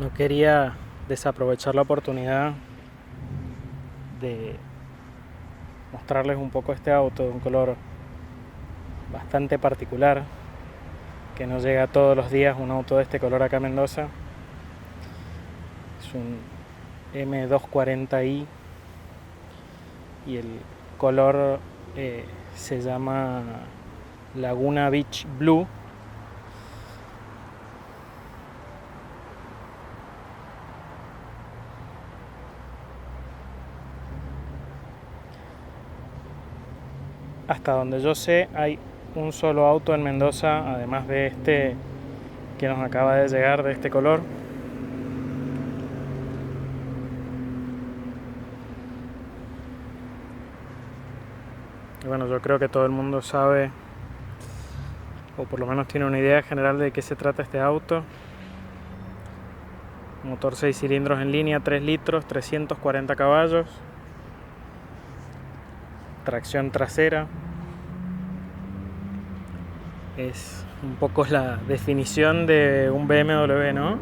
No quería desaprovechar la oportunidad de mostrarles un poco este auto de un color bastante particular, que no llega todos los días un auto de este color acá a Mendoza. Es un M240i y el color se llama Laguna Beach Blue. Hasta donde yo sé, hay un solo auto en Mendoza, además de este que nos acaba de llegar de este color. Y bueno, yo creo que todo el mundo sabe, o por lo menos tiene una idea general de qué se trata este auto. Motor 6 cilindros en línea, 3 litros, 340 caballos. Tracción trasera. Es un poco la definición de un BMW, ¿no?